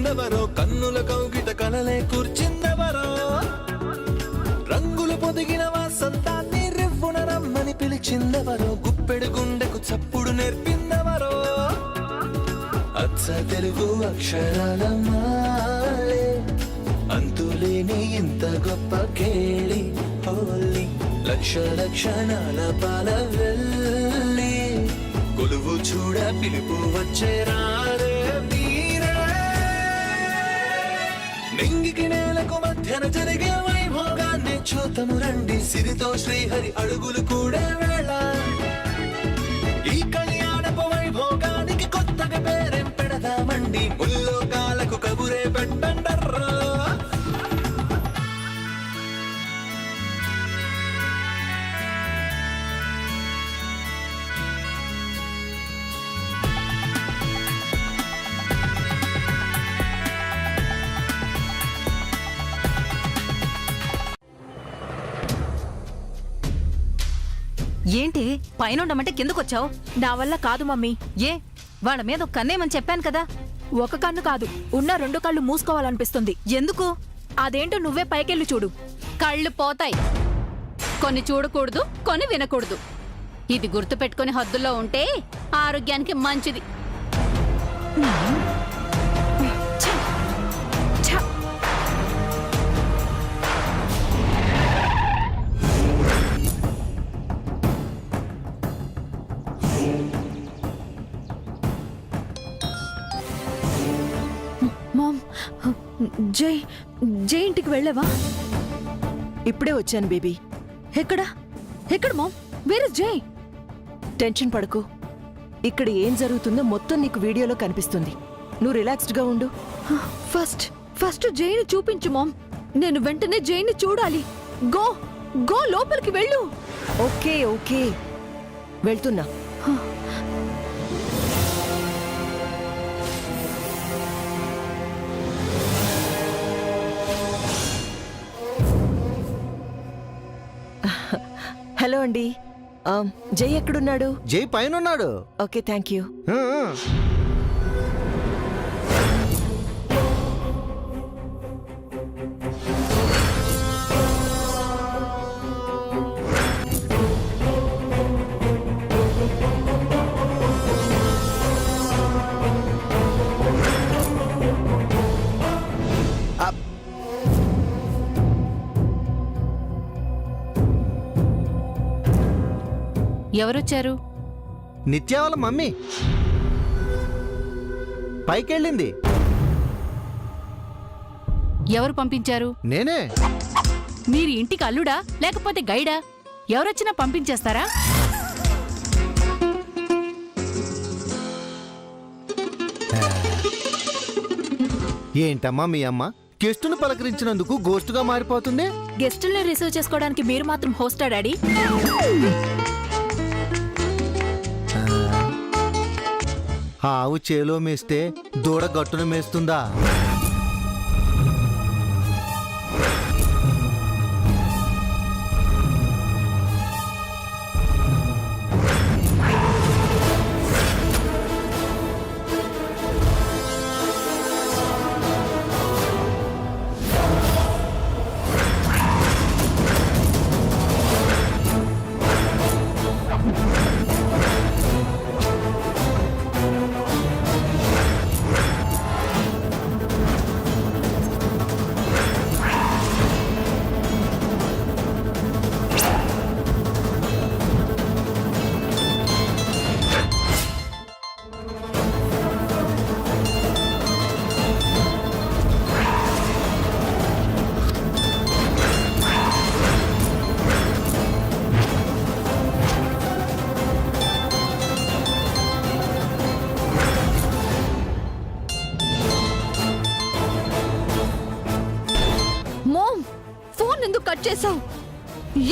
వచ్చిందెవరో కన్నుల కౌగిట కలలే కూర్చిందెవరో రంగులు పొదిగిన వాసంతాన్ని రివ్వున రమ్మని పిలిచిందెవరో గుప్పెడు గుండెకు చప్పుడు నేర్పిందెవరో అచ్చ తెలుగు అక్షరాల మాలే అంతులేని ఇంత గొప్ప కేళి హోలీ లక్ష లక్షణాల పాల వెళ్ళి కొలువు చూడ పిలుపు వచ్చేరారే మీరే నింగికి నేలకు మధ్యన జరిగే వైభోగాన్ని చూతము రండి సిరితో శ్రీహరి అడుగులు కూడే వేళ ఈ కళ్యాణపు వైభోగానికి కొత్తగా పేరేం పెడదామండి ముల్లోకాలకు కబురే పెట్టండర్రా ఏంటి పైన ఉండమంటే కిందకొచ్చావు? నా వల్ల కాదు మమ్మీ. ఏ వాళ్ళ మీద ఒక కన్నేమని చెప్పాను కదా. ఒక కన్ను కాదు, ఉన్న 2 కళ్ళు మూసుకోవాలనిపిస్తుంది. ఎందుకు? అదేంటో నువ్వే పైకెళ్ళి చూడు. కళ్ళు పోతాయి. కొన్ని చూడకూడదు, కొన్ని వినకూడదు. ఇది గుర్తు పెట్టుకుని హద్దుల్లో ఉంటే ఆరోగ్యానికి మంచిది. మామ్, జై జై ఇంటికి వెళ్ళావా? ఇప్పుడే వచ్చాను బేబీ. ఎక్కడ మామ్? వేర్ ఇస్ జై? టెన్షన్ పడకు. ఇక్కడ ఏం జరుగుతుందో మొత్తం నీకు వీడియోలో కనిపిస్తుంది. నువ్వు రిలాక్స్డ్గా ఉండు. ఫస్ట్ జైని చూపించు మామ్. నేను వెంటనే జైని చూడాలి. గో గో లోపలికి వెళ్ళు. ఓకే ఓకే వెళ్తున్నా. హలో అండి. జై ఎక్కడున్నాడు? జై పైన ఉన్నాడు. Okay thank you. ఎవరొచ్చారు? నిత్య వాళ్ళ మమ్మీ పైకెళ్ళింది. ఎవరు పంపించారు? నేనే. మీరు ఇంటికి అల్లుడా లేకపోతే గైడా? ఎవరొచ్చినా పంపించేస్తారా? ఏంటమ్మా మీ అమ్మ గెస్టును పలకరించినందుకు గోస్టుగా మారిపోతుంది? గెస్టుల్ని రిసీవ్ చేసుకోవడానికి మీరు మాత్రం హోస్టా డాడీ? ఆవు చేలో మేస్తే దూడ గట్టున మేస్తుందా? చేసావు?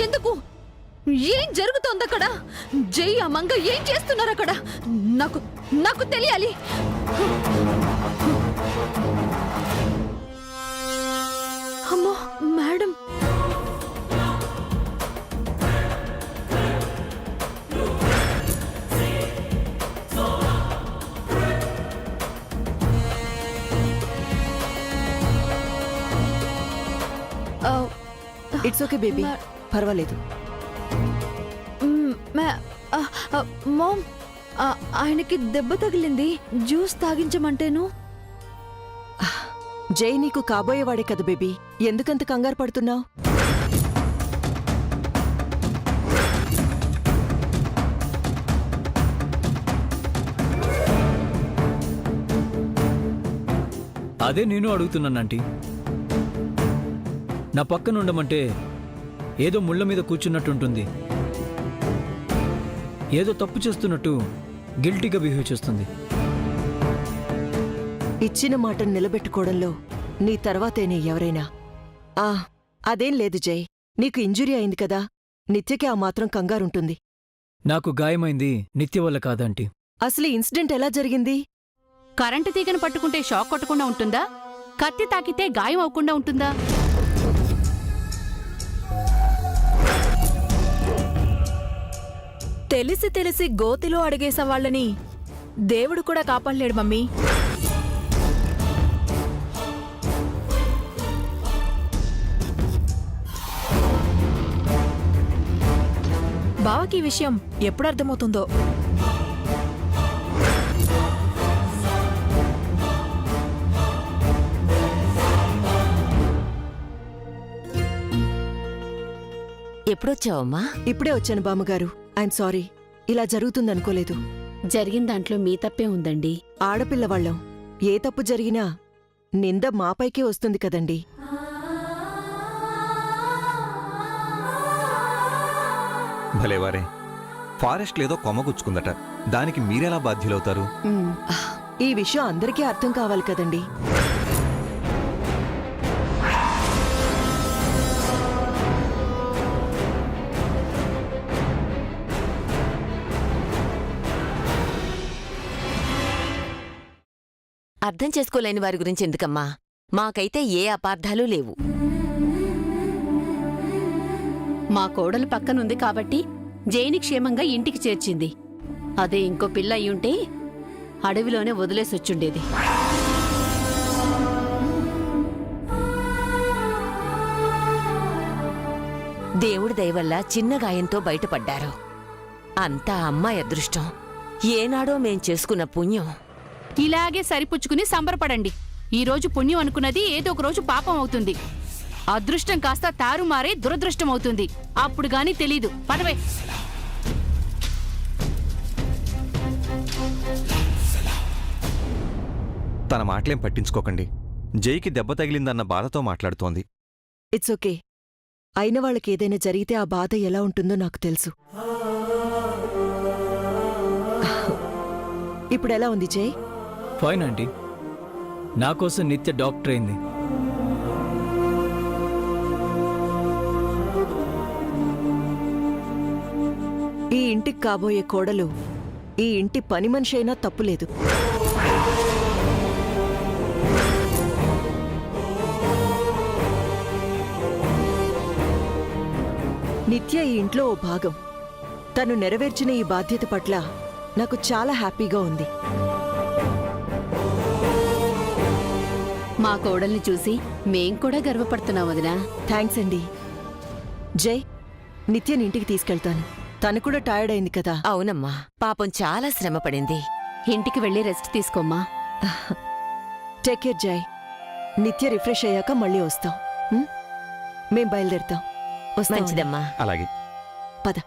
ఎందుకు? ఏం జరుగుతోంది అక్కడ? జై అమంగ ఏం చేస్తున్నారు అక్కడ? నాకు తెలియాలి. అమ్మో మేడం, ఇట్స్ ఓకే బేబీ, పర్వాలేదు. మామ్, ఆయనకి దెబ్బ తగిలింది, జ్యూస్ తాగించమంటేను. జై నీకు కాబోయేవాడే కదా బేబీ, ఎందుకంత కంగారు పడుతున్నావు? అదే నేను అడుగుతున్నాను ఆంటీ. నా పక్కన ఉండమంటే ఏదో ముళ్ళ మీద కూర్చున్నట్టుంటుంది, ఏదో తప్పు చేస్తున్నట్టు గిల్టీగా బిహేవ్ చేస్తుంది. ఇచ్చిన మాటను నిలబెట్టుకోవడంలో నీ తర్వాతేనే ఎవరైనా. అదేం లేదు జై, నీకు ఇంజురీ అయింది కదా, నిత్యకి ఆ మాత్రం కంగారుంటుంది. నాకు గాయమైంది నిత్య వల్ల కాదంటీ. అసలు ఈ ఇన్సిడెంట్ ఎలా జరిగింది? కరెంటు తీగను పట్టుకుంటే షాక్ కొట్టకుండా ఉంటుందా? కత్తి తాకితే గాయం అవ్వకుండా ఉంటుందా? తెలిసి తెలిసి గోతిలో అడిగేసే వాళ్ళని దేవుడు కూడా కాపాడలేడు మమ్మీ. బావకి ఈ విషయం ఎప్పుడు అర్థమవుతుందో. ఎప్పుడొచ్చావమ్మా? ఇప్పుడే వచ్చాను బామ్మగారు. ఐఎమ్ సారీ, ఇలా జరుగుతుందనుకోలేదు. జరిగిన దాంట్లో మీ తప్పే ఉందండి. ఆడపిల్లవాళ్ళం, ఏ తప్పు జరిగినా నింద మాపైకే వస్తుంది కదండి. భలేవారే, ఫారెస్ట్ లేదో కొమ్మగుచ్చుకుందట, దానికి మీరెలా బాధ్యులవుతారు? ఈ విషయం అందరికీ అర్థం కావాలి కదండి. అర్థం చేసుకోలేని వారి గురించి ఎందుకమ్మా? మాకైతే ఏ అపార్థాలు లేవు. మా కోడలు పక్కనుంది కాబట్టి జైని క్షేమంగా ఇంటికి చేర్చింది. అదే ఇంకో పిల్ల అయ్యుంటే అడవిలోనే వదిలేసొచ్చుండేది. దేవుడి దయవల్ల చిన్న గాయంతో బయటపడ్డారు. అంతా అమ్మాయి అదృష్టం. ఏనాడో మేం చేసుకున్న పుణ్యం. ఇలాగే సరిపుచ్చుకుని సంబరపడండి. ఈ రోజు పుణ్యం అనుకున్నది ఏదో ఒక రోజు పాపం అవుతుంది. అదృష్టం కాస్త తారుమారే దురదృష్టం అవుతుంది. అప్పుడు గాని తెలీదు. పదవే. తన మాటలేం పట్టించుకోకండి. జైకి దెబ్బ తగిలిందన్న బాధతో మాట్లాడుతోంది. It's okay. అయిన వాళ్ళకి ఏదైనా జరిగితే ఆ బాధ ఎలా ఉంటుందో నాకు తెలుసు. ఇప్పుడెలా ఉంది జై? ఫైన్ ఆంటీ, నా కోసం నిత్య డాక్టర్ అయింది. ఈ ఇంటికి కాబోయే కోడలు ఈ ఇంటి పని మనిషి అయినా తప్పులేదు. నిత్య ఈ ఇంట్లో ఓ భాగం. తను నెరవేర్చిన ఈ బాధ్యత పట్ల నాకు చాలా హ్యాపీగా ఉంది. మా కోడల్ని చూసి మేం కూడా గర్వపడుతున్నాం వదినా. థ్యాంక్స్ అండి. జై, నిత్యని ఇంటికి తీసుకెళ్తాను. తను కూడా టైర్డ్ అయింది కదా. అవునమ్మా, పాపం చాలా శ్రమపడింది. ఇంటికి వెళ్ళి రెస్ట్ తీసుకోమ్మా. టేక్ కేర్ జై. నిత్య రిఫ్రెష్ అయ్యాక మళ్ళీ వస్తాం. మేం బయలుదేరుతాం. వస్తాం. మంచిదమ్మా. అలాగే. పద.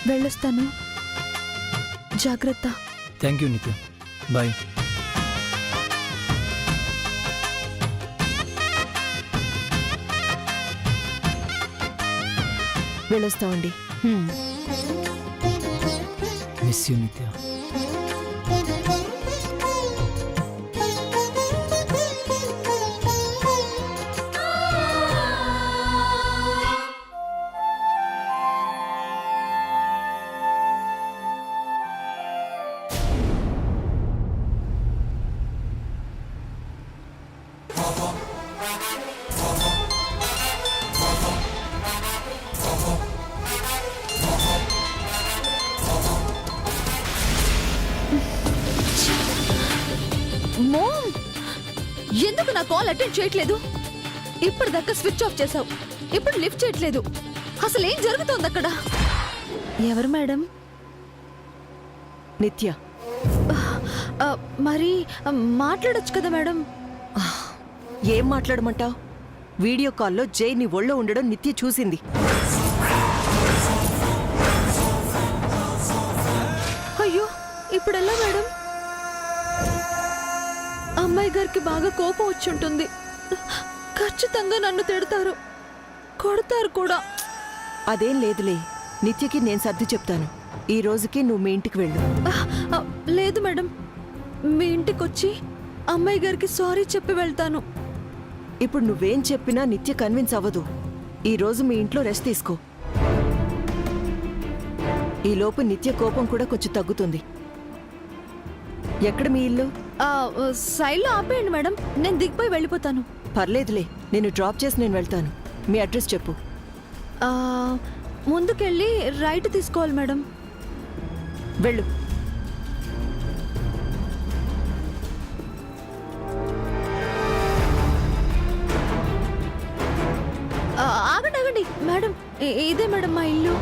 వెళ్ళొస్తాను. జాగ్రత్త. థ్యాంక్ యూ నిత్య. బాయ్. వెళ్ళొస్తామండి. మిస్ యూ నిత్య. మోమ్ ఎందుకు నా కాల్ అటెండ్ చేయట్లేదు? ఇప్పుడు దాకా స్విచ్ ఆఫ్ చేసావు, ఇప్పుడు లిఫ్ట్ చేయట్లేదు. అసలు ఏం జరుగుతోంది అక్కడ? ఎవరు మేడం? నిత్య. మరి మాట్లాడొచ్చు కదా మేడం. ఏం మాట్లాడమంటావు? వీడియో కాల్లో జై నీ ఒళ్ళో ఉండడం నిత్య చూసింది. అయ్యో ఇప్పుడు ఎలా మేడం? అమ్మాయి గారికి బాగా కోపం వచ్చుంటుంది. ఖచ్చితంగా నన్ను తిడతారు, కొడతారు కూడా. అదేం లేదులే, నిత్యకి నేను సర్ది చెప్తాను. ఈ రోజుకి నువ్వు మీ ఇంటికి వెళ్ళు. లేదు మేడం, మీ ఇంటికి వచ్చి అమ్మాయి గారికి సారీ చెప్పి వెళ్తాను. ఇప్పుడు నువ్వేం చెప్పినా నిత్య కన్విన్స్ అవ్వదు. ఈ రోజు మీ ఇంట్లో రెస్ట్ తీసుకో. ఈ లోపు నిత్య కోపం కూడా కొంచెం తగ్గుతుంది. ఎక్కడ మీ ఇల్లు? సైడ్లో ఆపేయండి మేడం, నేను దిగిపోయి వెళ్ళిపోతాను. పర్లేదులే, నేను డ్రాప్ చేసి నేను వెళ్తాను. మీ అడ్రస్ చెప్పు. ముందుకెళ్ళి రైట్ తీసుకోవాలి మేడం. వెళ్ళు. ఆగండి ఆగండి మేడం, ఇదే మేడం మా ఇల్లు.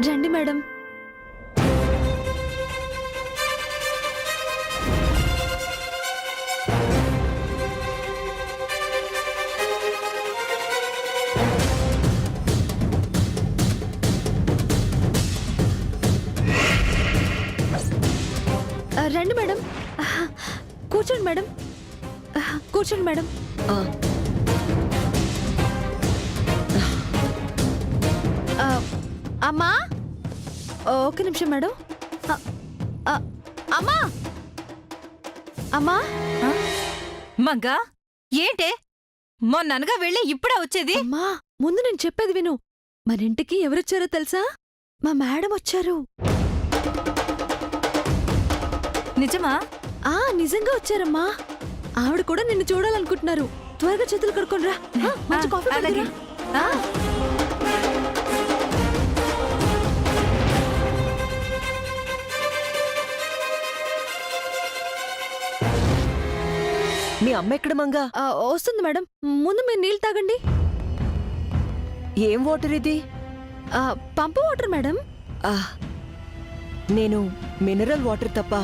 రండి మేడం. రండి మేడం, కూర్చోండి మేడం, కూర్చోండి మేడం. అమ్మా, ఒక్క నిమిషం మేడం. అమ్మా అమ్మా. మంగా ఏంటే మొన్ననగా వెళ్ళి ఇప్పుడే వచ్చేది? అమ్మా ముందు నేను చెప్పేది విను. మన ఇంటికి ఎవరొచ్చారో తెలుసా? మా మేడం వచ్చారు. నిజమా? నిజంగా వచ్చారమ్మా. ఆవిడ కూడా నిన్ను చూడాలనుకుంటున్నారు. త్వరగా చేతులు కడుక్కొని రా. మంచి కాఫీ అలాగే. పట్టుకురా. మీ అమ్మ ఎక్కడ మంగా? వస్తుంది మేడం, ముందు మీరు నీళ్ళు తాగండి. ఏం వాటర్ ఇది? పంపు వాటర్ మేడం. నేను మినరల్ వాటర్ తప్ప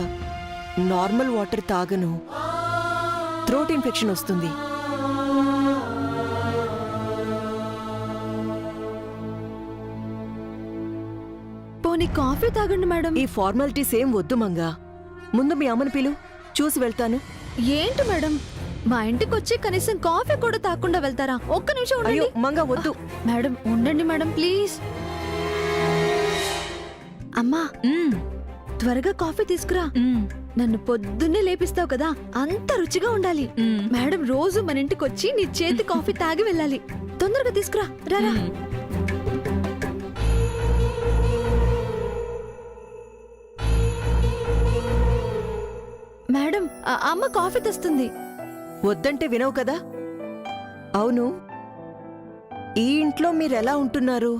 నార్మల్ వాటర్ తాగను. థ్రోట్ ఇన్ఫెక్షన్ వస్తుంది. పోనీ కాఫీ తాగండి మేడం. ఈ ఫార్మాలిటీస్ ఏం వద్దు మంగా. ముందు మీ అమ్మని పిలు, చూసి వెళ్తాను. ఏంటి మేడం, మా ఇంటికి వచ్చి కనీసం కాఫీ కూడా తాకుండా వెళ్తారా? ఒక్క నిమిషం అయ్యో ఉండండి. మంగా వద్దు. మేడం ఉండండి మేడం ప్లీజ్. అమ్మా త్వరగా కాఫీ తీసుకురా. నన్ను పొద్దున్నే లేపిస్తావు కదా, అంత రుచిగా ఉండాలి. మేడం రోజు మన ఇంటికి వచ్చి నీ చేతి కాఫీ తాగి వెళ్ళాలి. తొందరగా తీసుకురా. రారా. మేడం అమ్మ కాఫీ తెస్తుంది. వద్దంటే వినవు కదా. అవును, ఈ ఇంట్లో మీరెలా ఉంటున్నారు?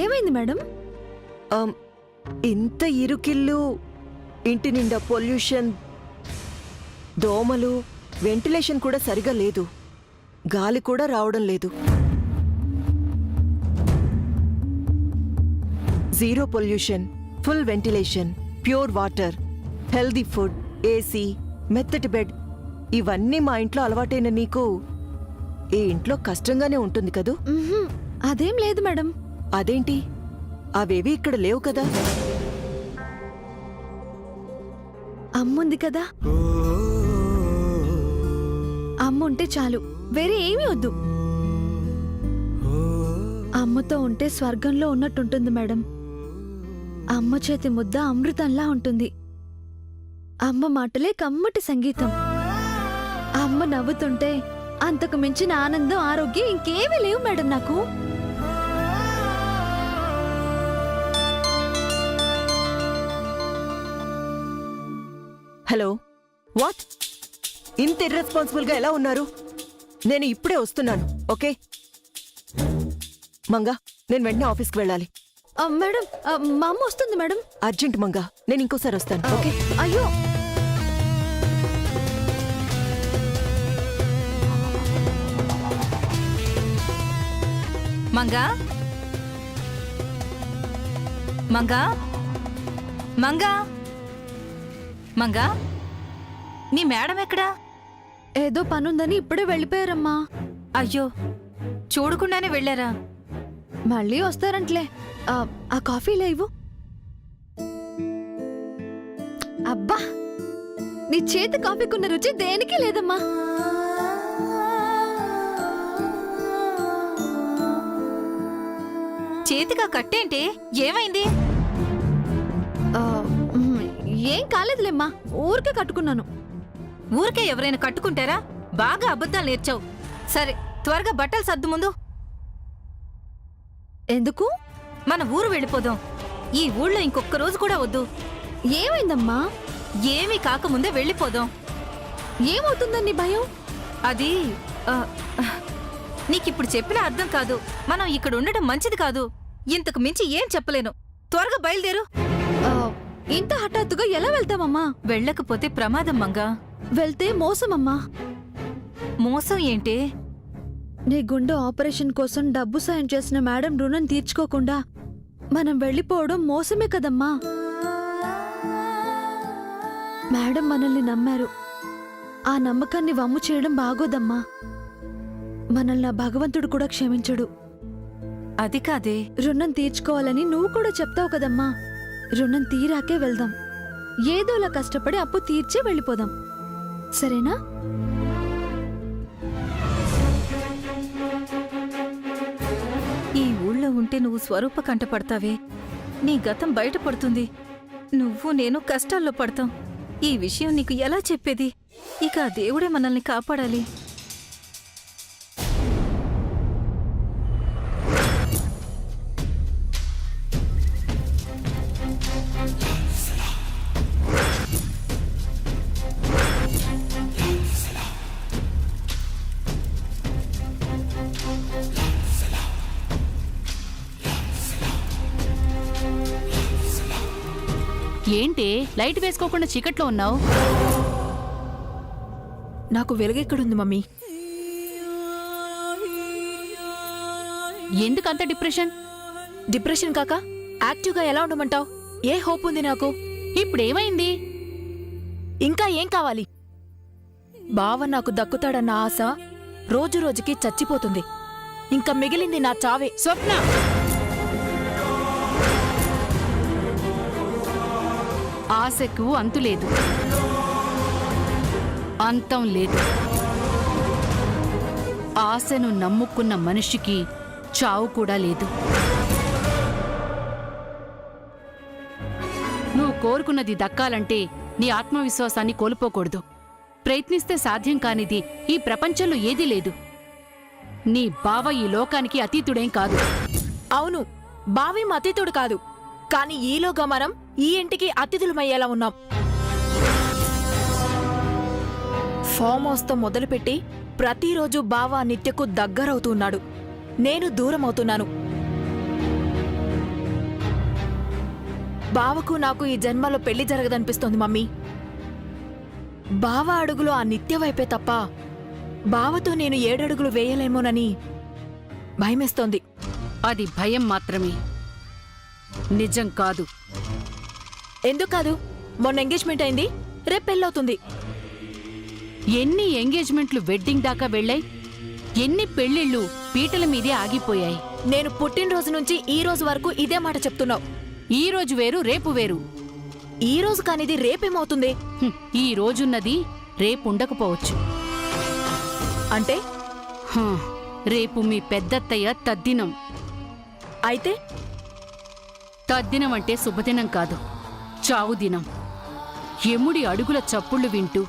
ఏమైంది మేడం? ఇంత ఇరుకిల్లు, ఇంటి నిండా పొల్యూషన్, దోమలు, వెంటిలేషన్ కూడా సరిగా లేదు. గాలి కూడా రావడం లేదు. Zero pollution, full ventilation, pure water, healthy food, AC, మెత్తటి బెడ్, ఇవన్నీ మా ఇంట్లో అలవాటైన నీకు ఈ ఇంట్లో కష్టంగానే ఉంటుంది కదూ? అదేం లేదు మేడం. అదేంటి, అవేవి ఇక్కడ లేవు కదా? అమ్ముంది కదా, అమ్ముంటే చాలు, వేరే ఏమీ వద్దు. అమ్మతో ఉంటే స్వర్గంలో ఉన్నట్టుంటుంది మేడం. అమ్మ చేతి ముద్ద అమృతంలా ఉంటుంది. అమ్మ మాటలే కమ్మటి సంగీతం. అమ్మ నవ్వుతుంటే అంతకు మించిన ఆనందం, ఆరోగ్యం ఇంకేమీ లేవు మేడం నాకు. Hello, what? ఇంత ఇర్రెస్పాన్సిబుల్ గా ఎలా ఉన్నారు? నేను ఇప్పుడే వస్తున్నాను. ఓకే మంగా, నేను వెంటనే ఆఫీస్కి వెళ్ళాలి. మేడం మా అమ్మ వస్తుంది మేడం. అర్జెంట్ మంగా, నేను ఇంకోసారి వస్తాను. ఓకే. అయ్యో మంగా మంగా మంగా మంగా నీ మేడం ఎక్కడా? ఏదో పనుందని ఇప్పుడే వెళ్ళిపోయారమ్మా. అయ్యో, చూడకుండానే వెళ్ళారా? మళ్ళీ వస్తారంట్లే. ఆ కాఫీ లేవు. అబ్బా, నీ చేతి కాఫీకున్న రుచి దేనికి లేదమ్మా. చేతిగా కట్టేంటి? ఏమైంది? ఏం కాలేదులేమ్మా, ఊరికే కట్టుకున్నాను. ఊరికే ఎవరైనా కట్టుకుంటారా? బాగా అబద్ధాలు నేర్చావు. సరే, త్వరగా బట్టలు సర్దు ముందు. ఎందుకు? మన ఊరు వెళ్ళిపోదాం. ఈ ఊళ్ళో ఇంకొక్క రోజు కూడా వద్దు. ఏమైందమ్మా? ఏమీ కాకముందే వెళ్ళిపోదాం. ఏమవుతుందని భయం? అది నీకిప్పుడు చెప్పినా అర్థం కాదు. మనం ఇక్కడ ఉండటం మంచిది కాదు. ఇంతకు మించి ఏం చెప్పలేను. త్వరగా బయలుదేరు. ఇంత హఠాత్తుగా ఎలా వెళ్తామమ్మా? వెళ్ళకపోతే ప్రమాదం మంగా. వెళ్తే మోసమమ్మా. మోసం ఏంటి? నీ గుండె ఆపరేషన్ కోసం డబ్బు సాయం చేసిన మేడం రుణం తీర్చుకోకుండా మనం వెళ్ళిపోవడం మోసమే కదమ్మా. మేడం మనల్ని నమ్మారు. ఆ నమ్మకాన్ని వమ్ము చేయడం బాగోదమ్మా. మనల్ని ఆ భగవంతుడు కూడా క్షమించడు. అది కాదే. రుణం తీర్చుకోవాలని నువ్వు కూడా చెప్తావు కదమ్మా. రుణం తీరాకే వెళ్దాం. ఏదోలా కష్టపడి అప్పు తీర్చే వెళ్ళిపోదాం. సరేనా? ఈ ఊళ్ళో ఉంటే నువ్వు స్వరూప కంటపడతావే. నీ గతం బయటపడుతుంది. నువ్వు నేను కష్టాల్లో పడతాం. ఈ విషయం నీకు ఎలా చెప్పేది? ఇక ఆ దేవుడే మనల్ని కాపాడాలి. ఏంటి లైట్ వేసుకోకుండా చీకట్లో ఉన్నావు? నాకు వెలుగెక్కడుంది మమ్మీ? ఎందుకంత డిప్రెషన్? డిప్రెషన్ కాక యాక్టివ్గా ఎలా ఉండమంటావు? ఏ హోప్ ఉంది నాకు? ఇప్పుడేమైంది? ఇంకా ఏం కావాలి? బావ నాకు దక్కుతాడన్న ఆశ రోజు రోజుకి చచ్చిపోతుంది. ఇంకా మిగిలింది నా చావే. స్వప్న, ఆశకు అంతులేదు, అంతం లేదు. ఆశను నమ్ముకున్న మనిషికి చావు కూడా లేదు. నువ్వు కోరుకున్నది దక్కాలంటే నీ ఆత్మవిశ్వాసాన్ని కోల్పోకూడదు. ప్రయత్నిస్తే సాధ్యం కానిది ఈ ప్రపంచంలో ఏదీ లేదు. నీ బావ ఈ లోకానికి అతీతుడేం కాదు. అవును, బావేం అతిథుడు కాదు. కాని ఈలోగా మనం ఈ ఇంటికి అతిథులమయ్యేలా ఉన్నాం. ఫామ్ హౌస్తో మొదలుపెట్టి ప్రతిరోజు బావ నిత్యకు దగ్గరవుతున్నాడు. నేను దూరం అవుతున్నాను. బావకు నాకు ఈ జన్మలో పెళ్లి జరగదనిపిస్తోంది మమ్మీ. బావ అడుగులో ఆ నిత్య వైపే తప్ప బావతో నేను 7 అడుగులు వేయలేమోనని భయమేస్తోంది. అది భయం మాత్రమే, నిజం కాదు. ఎందుకు కాదు? మొన్న ఎంగేజ్మెంట్ అయింది, రేపు పెళ్ళవుతుంది. ఎన్ని ఎంగేజ్మెంట్లు వెడ్డింగ్ దాకా వెళ్ళాయి, ఎన్ని పెళ్లిళ్ళు పీటల మీదే ఆగిపోయాయి. నేను పుట్టినరోజు నుంచి ఈ రోజు వరకు ఇదే మాట చెప్తున్నావు. ఈ రోజు వేరు, రేపు వేరు. ఈ రోజు కానిది రేపేమవుతుంది? ఈ రోజున్నది రేపుండకపోవచ్చు. అంటే రేపు మీ పెద్దత్తయ్య తద్దినం. అయితే తద్దినం అంటే శుభదినం కాదు, చావు దినం. యముడి అడుగుల చప్పుళ్లు వింటూ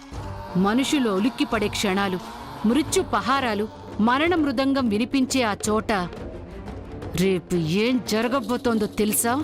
మనుషులు ఉలిక్కిపడే క్షణాలు, మృత్యు పహారాలు, మరణ మృదంగం వినిపించే ఆ చోట రేపు ఏం జరగబోతోందో తెలుసా?